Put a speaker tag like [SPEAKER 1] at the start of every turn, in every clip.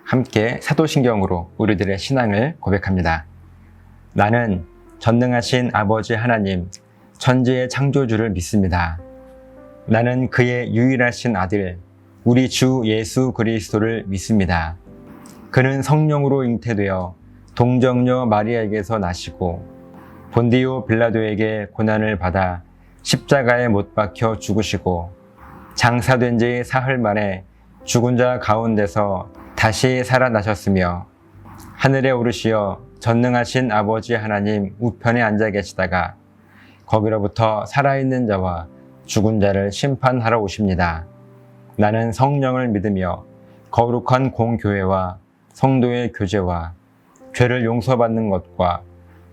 [SPEAKER 1] 함께 사도신경으로 우리들의 신앙을 고백합니다. 나는 전능하신 아버지 하나님, 천지의 창조주를 믿습니다. 나는 그의 유일하신 아들, 우리 주 예수 그리스도를 믿습니다. 그는 성령으로 잉태되어 동정녀 마리아에게서 나시고 본디오 빌라도에게 고난을 받아 십자가에 못 박혀 죽으시고 장사된 지 사흘 만에 죽은 자 가운데서 다시 살아나셨으며 하늘에 오르시어 전능하신 아버지 하나님 우편에 앉아 계시다가 거기로부터 살아있는 자와 죽은 자를 심판하러 오십니다. 나는 성령을 믿으며 거룩한 공교회와 성도의 교제와 죄를 용서받는 것과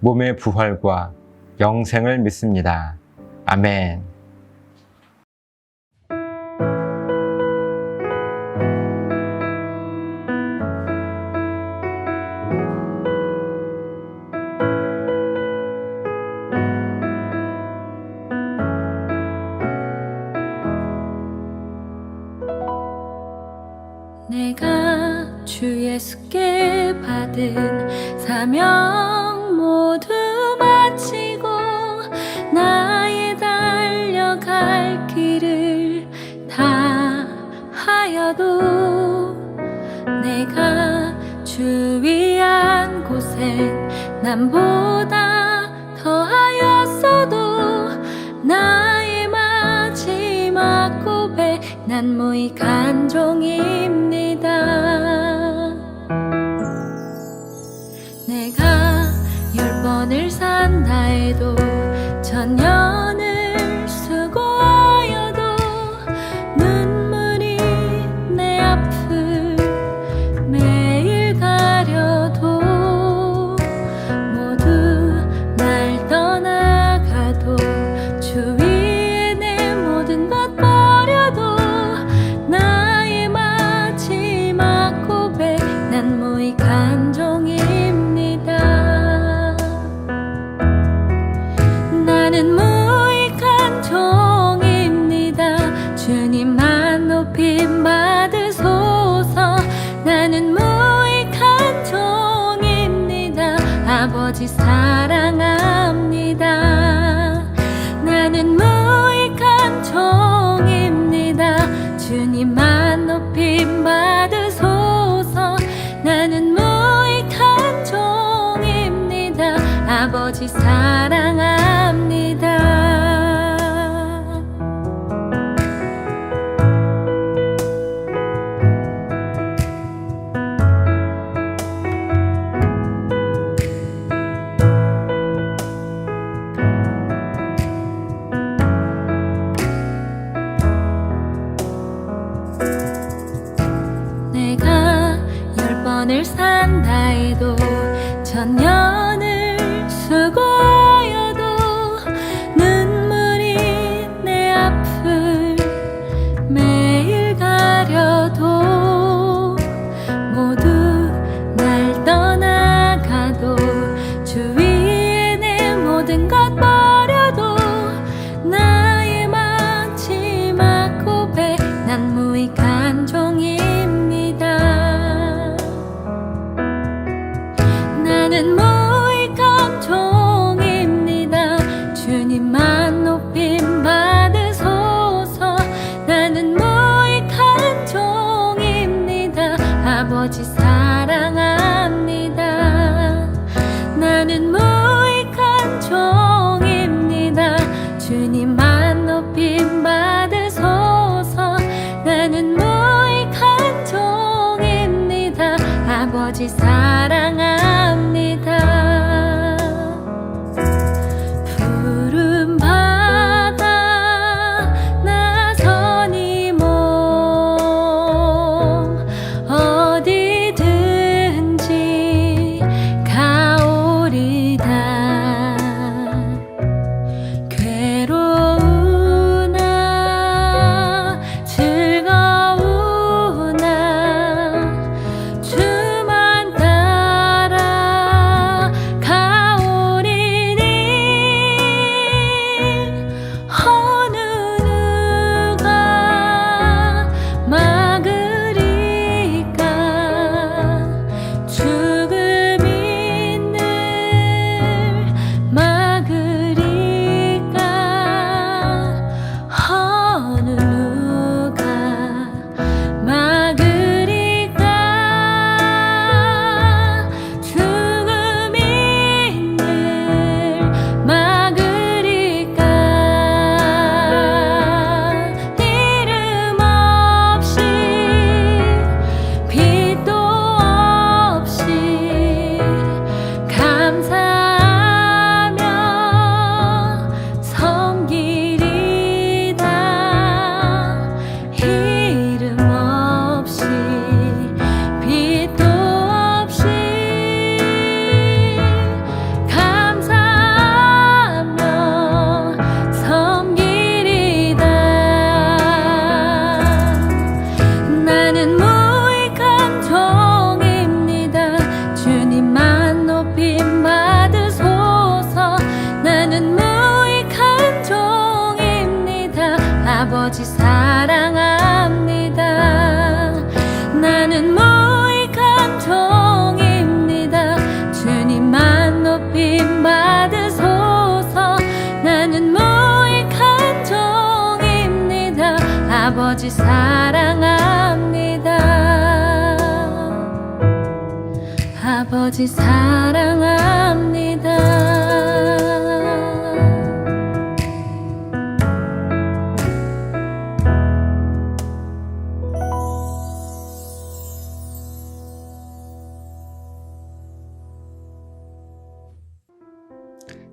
[SPEAKER 1] 몸의 부활과 영생을 믿습니다. 아멘.
[SPEAKER 2] 내가 주 예수께 받은 사명 모두 마치고 나의 달려갈 길을 다하여도 내가 주 위한 곳에 남보다 더하였어도 나의 마지막 고백 난 무익한 종입니다. 내가 10번을 산다 해도 천년을 수고하여도 눈물이 내 앞을 매일 가려도 모두 날 떠나가도 주 위에 내 모든 것 버려도 나의 마지막 고백 난 무익한 종입니다. 나는 무익한 종입니다. 주님만 높임 받으소서. 나는 무익한 종입니다. 아버지 사랑합니다. 나는 무익한 종입니다. 주님만 높임 받으소서. 나는 무익한 종입니다. 아버지 사랑합니다. 내가 10번을 산다 해도 천년을 수고하여도 눈물이 내 앞을 매일 가려도 모두 날 떠나가도 주 위에 내 모든 것 버려도 나의 마지막 고백 난 무익한 종입니다. 나는 무익한 종입니다. 주님만 높임 받으소서. 나는 무익한 종입니다. 아버지 사랑합니다. 나는 무익한 종입니다. 높임 받으소서. 나는 무익한 종입니다. 아버지 사랑합니다. 아버지 사랑합니다.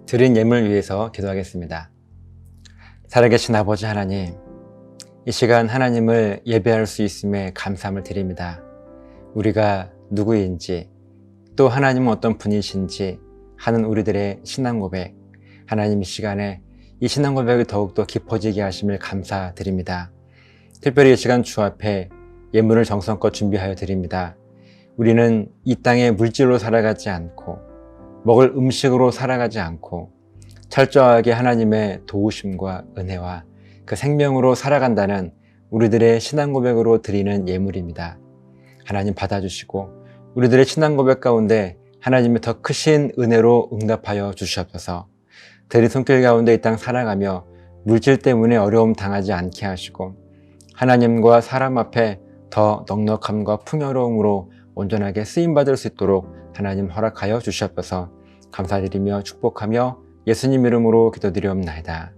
[SPEAKER 1] 드린 예물 위해서 기도하겠습니다. 살아계신 아버지 하나님, 이 시간 하나님을 예배할 수 있음에 감사함을 드립니다. 우리가 누구인지, 또 하나님은 어떤 분이신지 하는 우리들의 신앙 고백, 하나님 이 시간에 이 신앙 고백이 더욱더 깊어지게 하심을 감사드립니다. 특별히 이 시간 주 앞에 예물을 정성껏 준비하여 드립니다. 우리는 이 땅에 물질로 살아가지 않고 먹을 음식으로 살아가지 않고 철저하게 하나님의 도우심과 은혜와 그 생명으로 살아간다는 우리들의 신앙 고백으로 드리는 예물입니다. 하나님 받아주시고 우리들의 신앙 고백 가운데 하나님의 더 크신 은혜로 응답하여 주시옵소서. 드린 손길 가운데 이 땅 살아가며 물질 때문에 어려움 당하지 않게 하시고 하나님과 사람 앞에 더 넉넉함과 풍요로움으로 온전하게 쓰임받을 수 있도록 하나님 허락하여 주시옵소서. 감사드리며 축복하며 예수님 이름으로 기도드리옵나이다.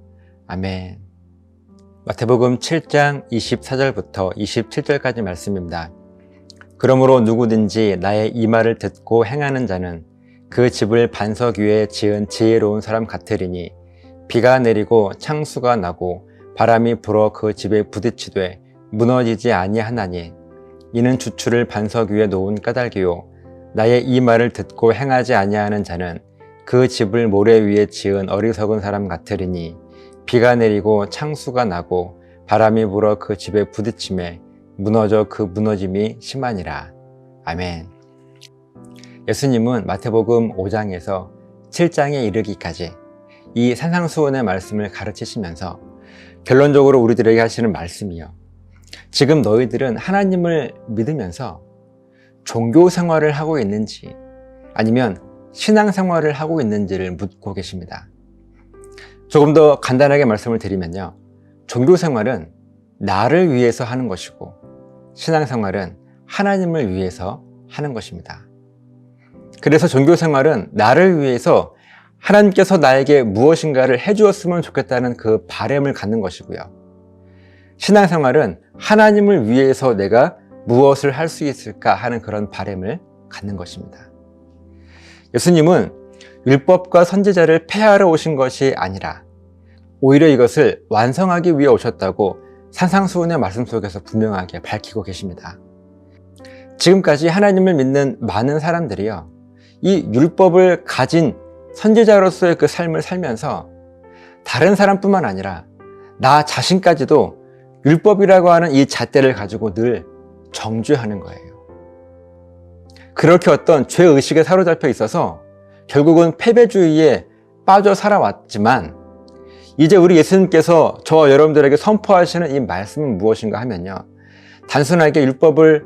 [SPEAKER 1] 아멘. 마태복음 7장 24절부터 27절까지 말씀입니다. 그러므로 누구든지 나의 이 말을 듣고 행하는 자는 그 집을 반석 위에 지은 지혜로운 사람 같으리니 비가 내리고 창수가 나고 바람이 불어 그 집에 부딪히되 무너지지 아니하나니 이는 주추를 반석 위에 놓은 까닭이요 나의 이 말을 듣고 행하지 아니하는 자는 그 집을 모래 위에 지은 어리석은 사람 같으리니 비가 내리고 창수가 나고 바람이 불어 그 집에 부딪히매 무너져 그 무너짐이 심하니라. 아멘. 예수님은 마태복음 5장에서 7장에 이르기까지 이 산상수훈의 말씀을 가르치시면서 결론적으로 우리들에게 하시는 말씀이요. 지금 너희들은 하나님을 믿으면서 종교 생활을 하고 있는지 아니면 신앙 생활을 하고 있는지를 묻고 계십니다. 조금 더 간단하게 말씀을 드리면요. 종교 생활은 나를 위해서 하는 것이고 신앙 생활은 하나님을 위해서 하는 것입니다. 그래서 종교 생활은 나를 위해서 하나님께서 나에게 무엇인가를 해주었으면 좋겠다는 그 바람을 갖는 것이고요. 신앙 생활은 하나님을 위해서 내가 무엇을 할 수 있을까 하는 그런 바람을 갖는 것입니다. 예수님은 율법과 선지자를 폐하러 오신 것이 아니라 오히려 이것을 완성하기 위해 오셨다고 산상수훈의 말씀 속에서 분명하게 밝히고 계십니다. 지금까지 하나님을 믿는 많은 사람들이요, 이 율법을 가진 선지자로서의 그 삶을 살면서 다른 사람뿐만 아니라 나 자신까지도 율법이라고 하는 이 잣대를 가지고 늘 정죄하는 거예요. 그렇게 어떤 죄의식에 사로잡혀 있어서 결국은 패배주의에 빠져 살아왔지만 이제 우리 예수님께서 저와 여러분들에게 선포하시는 이 말씀은 무엇인가 하면요, 단순하게 율법을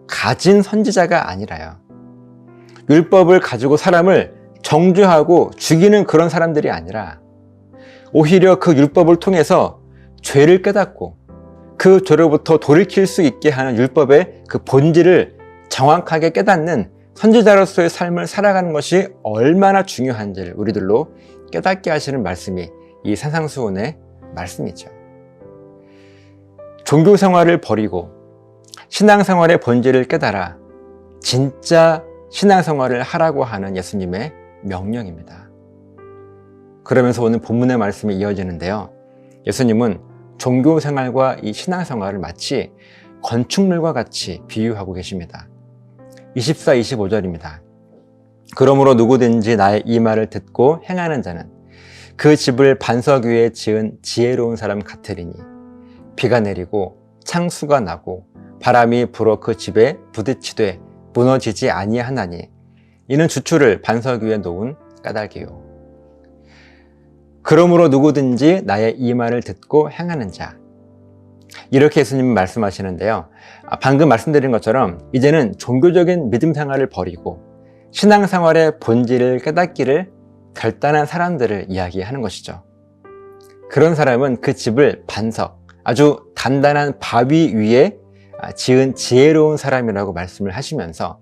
[SPEAKER 1] 가진 선지자가 아니라요, 율법을 가지고 사람을 정죄하고 죽이는 그런 사람들이 아니라 오히려 그 율법을 통해서 죄를 깨닫고 그 죄로부터 돌이킬 수 있게 하는 율법의 그 본질을 정확하게 깨닫는 선지자로서의 삶을 살아가는 것이 얼마나 중요한지를 우리들로 깨닫게 하시는 말씀이 이 산상수훈의 말씀이죠. 종교 생활을 버리고 신앙생활의 본질을 깨달아 진짜 신앙생활을 하라고 하는 예수님의 명령입니다. 그러면서 오늘 본문의 말씀이 이어지는데요, 예수님은 종교생활과 이 신앙생활을 마치 건축물과 같이 비유하고 계십니다. 24, 25절입니다. 그러므로 누구든지 나의 이 말을 듣고 행하는 자는 그 집을 반석 위에 지은 지혜로운 사람 같으리니 비가 내리고 창수가 나고 바람이 불어 그 집에 부딪히되 무너지지 아니하나니 이는 주추를 반석 위에 놓은 까닭이요. 그러므로 누구든지 나의 이 말을 듣고 행하는 자, 이렇게 예수님은 말씀하시는데요, 방금 말씀드린 것처럼 이제는 종교적인 믿음 생활을 버리고 신앙생활의 본질을 깨닫기를 결단한 사람들을 이야기하는 것이죠. 그런 사람은 그 집을 반석, 아주 단단한 바위 위에 지은 지혜로운 사람이라고 말씀을 하시면서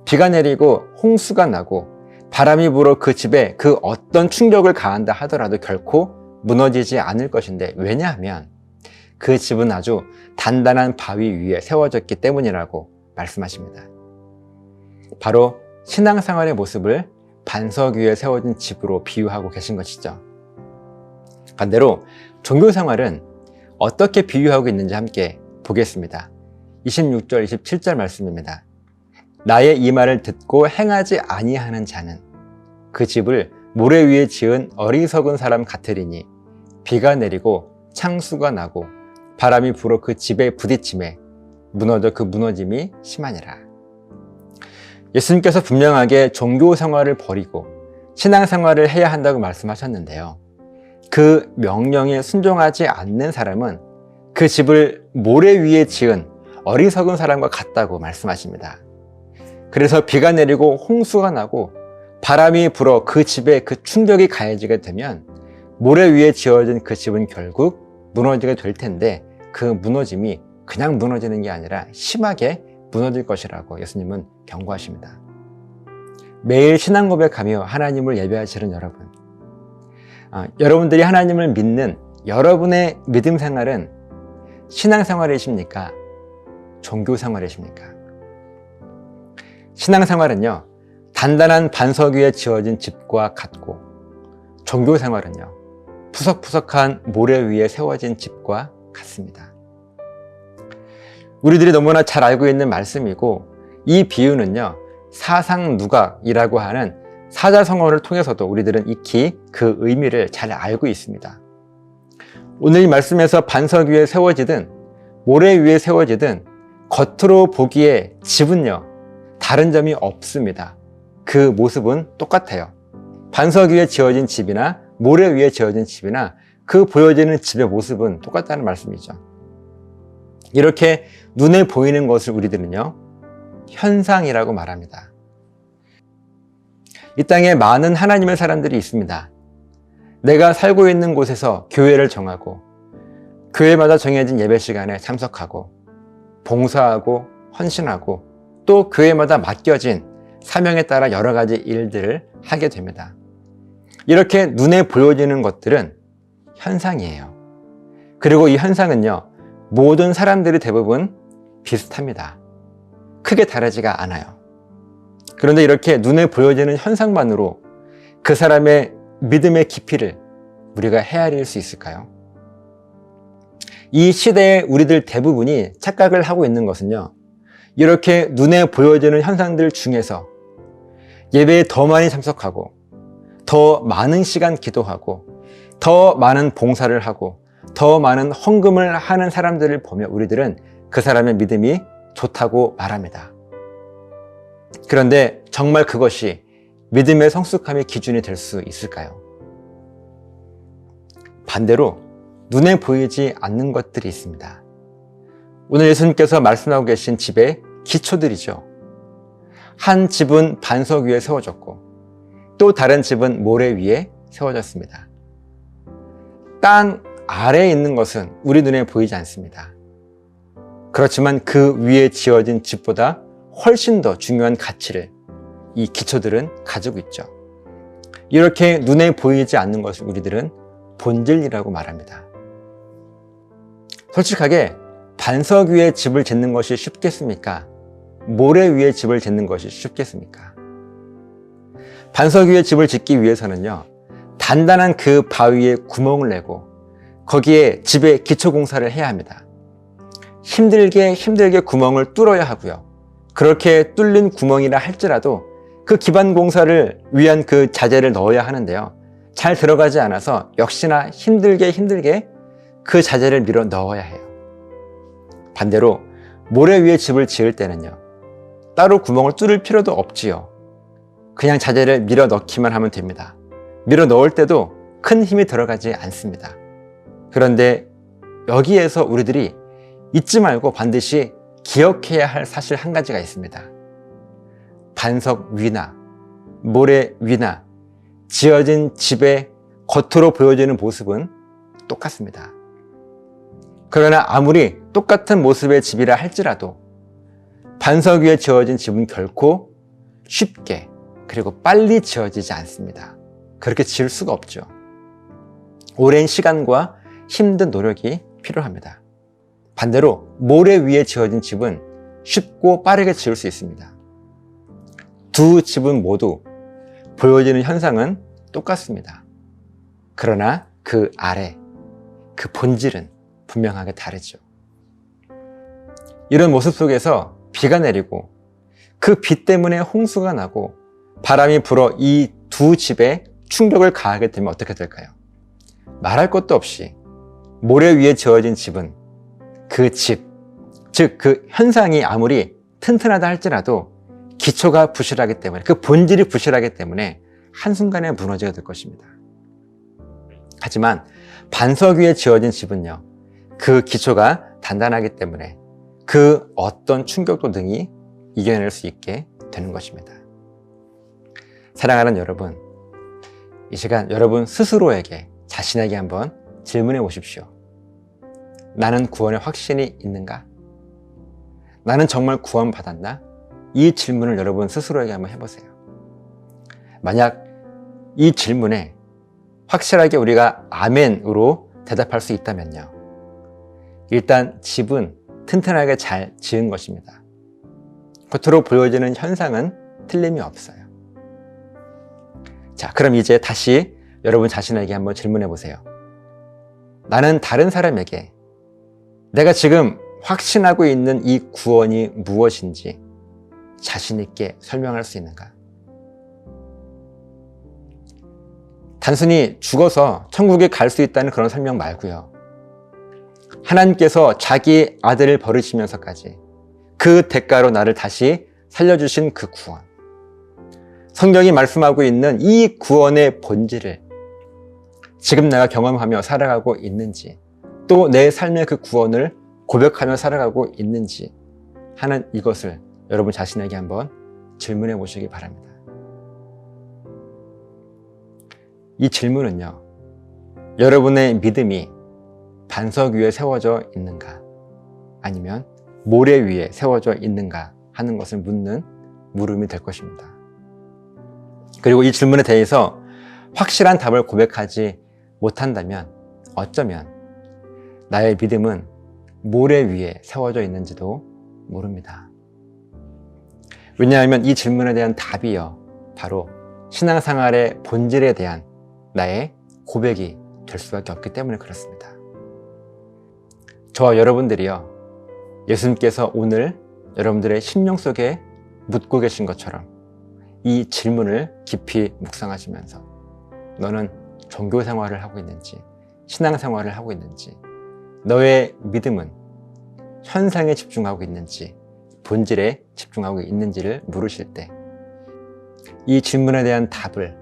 [SPEAKER 1] 비가 내리고 홍수가 나고 바람이 불어 그 집에 그 어떤 충격을 가한다 하더라도 결코 무너지지 않을 것인데, 왜냐하면 그 집은 아주 단단한 바위 위에 세워졌기 때문이라고 말씀하십니다. 바로 신앙생활의 모습을 반석 위에 세워진 집으로 비유하고 계신 것이죠. 반대로 종교생활은 어떻게 비유하고 있는지 함께 보겠습니다. 26절, 27절 말씀입니다. 나의 이 말을 듣고 행하지 아니하는 자는 그 집을 모래 위에 지은 어리석은 사람 같으리니 비가 내리고 창수가 나고 바람이 불어 그 집에 부딪힘에 무너져 그 무너짐이 심하니라. 예수님께서 분명하게 종교 생활을 버리고 신앙 생활을 해야 한다고 말씀하셨는데요. 그 명령에 순종하지 않는 사람은 그 집을 모래 위에 지은 어리석은 사람과 같다고 말씀하십니다. 그래서 비가 내리고 홍수가 나고 바람이 불어 그 집에 그 충격이 가해지게 되면 모래 위에 지어진 그 집은 결국 무너지게 될 텐데, 그 무너짐이 그냥 무너지는 게 아니라 심하게 무너질 것이라고 예수님은 경고하십니다. 매일 신앙 고백하며 하나님을 예배하시는 여러분, 여러분들이 하나님을 믿는 여러분의 믿음 생활은 신앙 생활이십니까? 종교 생활이십니까? 신앙 생활은요, 단단한 반석 위에 지어진 집과 같고, 종교 생활은요, 푸석푸석한 모래 위에 세워진 집과 같습니다. 우리들이 너무나 잘 알고 있는 말씀이고, 이 비유는요, 사상누각이라고 하는 사자성어를 통해서도 우리들은 익히 그 의미를 잘 알고 있습니다. 오늘 이 말씀에서 반석 위에 세워지든 모래 위에 세워지든 겉으로 보기에 집은요, 다른 점이 없습니다. 그 모습은 똑같아요. 반석 위에 지어진 집이나 모래 위에 지어진 집이나 그 보여지는 집의 모습은 똑같다는 말씀이죠. 이렇게 눈에 보이는 것을 우리들은요, 현상이라고 말합니다. 이 땅에 많은 하나님의 사람들이 있습니다. 내가 살고 있는 곳에서 교회를 정하고 교회마다 정해진 예배 시간에 참석하고 봉사하고 헌신하고 또 교회마다 맡겨진 사명에 따라 여러 가지 일들을 하게 됩니다. 이렇게 눈에 보여지는 것들은 현상이에요. 그리고 이 현상은요, 모든 사람들이 대부분 비슷합니다. 크게 다르지가 않아요. 그런데 이렇게 눈에 보여지는 현상만으로 그 사람의 믿음의 깊이를 우리가 헤아릴 수 있을까요? 이 시대의 우리들 대부분이 착각을 하고 있는 것은요, 이렇게 눈에 보여지는 현상들 중에서 예배에 더 많이 참석하고 더 많은 시간 기도하고 더 많은 봉사를 하고 더 많은 헌금을 하는 사람들을 보며 우리들은 그 사람의 믿음이 좋다고 말합니다. 그런데 정말 그것이 믿음의 성숙함의 기준이 될 수 있을까요? 반대로 눈에 보이지 않는 것들이 있습니다. 오늘 예수님께서 말씀하고 계신 집의 기초들이죠. 한 집은 반석 위에 세워졌고 또 다른 집은 모래 위에 세워졌습니다. 땅 아래에 있는 것은 우리 눈에 보이지 않습니다. 그렇지만 그 위에 지어진 집보다 훨씬 더 중요한 가치를 이 기초들은 가지고 있죠. 이렇게 눈에 보이지 않는 것을 우리들은 본질이라고 말합니다. 솔직하게 반석 위에 집을 짓는 것이 쉽겠습니까? 모래 위에 집을 짓는 것이 쉽겠습니까? 반석 위에 집을 짓기 위해서는요, 단단한 그 바위에 구멍을 내고 거기에 집의 기초 공사를 해야 합니다. 힘들게 구멍을 뚫어야 하고요. 그렇게 뚫린 구멍이라 할지라도 그 기반 공사를 위한 그 자재를 넣어야 하는데요, 잘 들어가지 않아서 역시나 힘들게 그 자재를 밀어 넣어야 해요. 반대로 모래 위에 집을 지을 때는요, 따로 구멍을 뚫을 필요도 없지요. 그냥 자재를 밀어 넣기만 하면 됩니다. 밀어 넣을 때도 큰 힘이 들어가지 않습니다. 그런데 여기에서 우리들이 잊지 말고 반드시 기억해야 할 사실 한 가지가 있습니다. 반석 위나 모래 위나 지어진 집의 겉으로 보여지는 모습은 똑같습니다. 그러나 아무리 똑같은 모습의 집이라 할지라도 반석 위에 지어진 집은 결코 쉽게 그리고 빨리 지어지지 않습니다. 그렇게 지을 수가 없죠. 오랜 시간과 힘든 노력이 필요합니다. 반대로 모래 위에 지어진 집은 쉽고 빠르게 지을 수 있습니다. 두 집은 모두 보여지는 현상은 똑같습니다. 그러나 그 아래, 그 본질은 분명하게 다르죠. 이런 모습 속에서 비가 내리고 그 비 때문에 홍수가 나고 바람이 불어 이 두 집에 충격을 가하게 되면 어떻게 될까요? 말할 것도 없이 모래 위에 지어진 집은 그 집, 즉 그 현상이 아무리 튼튼하다 할지라도 기초가 부실하기 때문에, 그 본질이 부실하기 때문에 한순간에 무너지게 될 것입니다. 하지만 반석 위에 지어진 집은요, 그 기초가 단단하기 때문에 그 어떤 충격도 능히 이겨낼 수 있게 되는 것입니다. 사랑하는 여러분, 이 시간 여러분 스스로에게, 자신에게 한번 질문해 보십시오. 나는 구원의 확신이 있는가? 나는 정말 구원받았나? 이 질문을 여러분 스스로에게 한번 해보세요. 만약 이 질문에 확실하게 우리가 아멘으로 대답할 수 있다면요, 일단 집은 튼튼하게 잘 지은 것입니다. 겉으로 보여지는 현상은 틀림이 없어요. 자, 그럼 이제 다시 여러분 자신에게 한번 질문해 보세요. 나는 다른 사람에게 내가 지금 확신하고 있는 이 구원이 무엇인지 자신 있게 설명할 수 있는가? 단순히 죽어서 천국에 갈 수 있다는 그런 설명 말고요, 하나님께서 자기 아들을 버리시면서까지 그 대가로 나를 다시 살려주신 그 구원, 성경이 말씀하고 있는 이 구원의 본질을 지금 내가 경험하며 살아가고 있는지, 또 내 삶의 그 구원을 고백하며 살아가고 있는지 하는 이것을 여러분 자신에게 한번 질문해 보시기 바랍니다. 이 질문은요, 여러분의 믿음이 반석 위에 세워져 있는가, 아니면 모래 위에 세워져 있는가 하는 것을 묻는 물음이 될 것입니다. 그리고 이 질문에 대해서 확실한 답을 고백하지 못한다면 어쩌면 나의 믿음은 모래 위에 세워져 있는지도 모릅니다. 왜냐하면 이 질문에 대한 답이요, 바로 신앙생활의 본질에 대한 나의 고백이 될 수밖에 없기 때문에 그렇습니다. 저와 여러분들이요, 예수님께서 오늘 여러분들의 심령 속에 묻고 계신 것처럼 이 질문을 깊이 묵상하시면서 너는 종교 생활을 하고 있는지, 신앙 생활을 하고 있는지, 너의 믿음은 현상에 집중하고 있는지, 본질에 집중하고 있는지를 물으실 때 이 질문에 대한 답을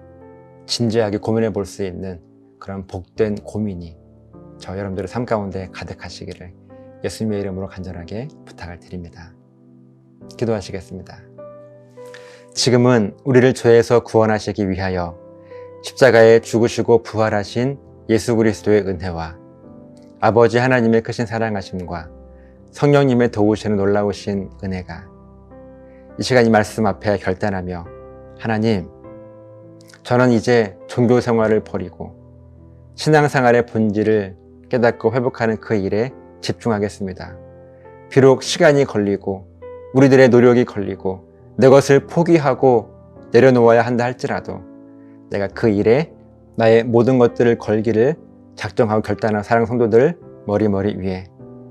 [SPEAKER 1] 진지하게 고민해 볼 수 있는 그런 복된 고민이 저 여러분들의 삶 가운데 가득하시기를 예수님의 이름으로 간절하게 부탁을 드립니다. 기도하시겠습니다. 지금은 우리를 죄에서 구원하시기 위하여 십자가에 죽으시고 부활하신 예수 그리스도의 은혜와 아버지 하나님의 크신 사랑하심과 성령님의 도우시는 놀라우신 은혜가 이 시간 이 말씀 앞에 결단하며, 하나님, 저는 이제 종교 생활을 버리고 신앙생활의 본질을 깨닫고 회복하는 그 일에 집중하겠습니다. 비록 시간이 걸리고 우리들의 노력이 걸리고 내 것을 포기하고 내려놓아야 한다 할지라도 내가 그 일에 나의 모든 것들을 걸기를 작정하고 결단한 사랑 성도들 머리머리 위에,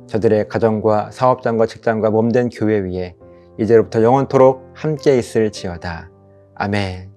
[SPEAKER 1] 저들의 가정과 사업장과 직장과 몸된 교회 위에 이제로부터 영원토록 함께 있을지어다. 아멘.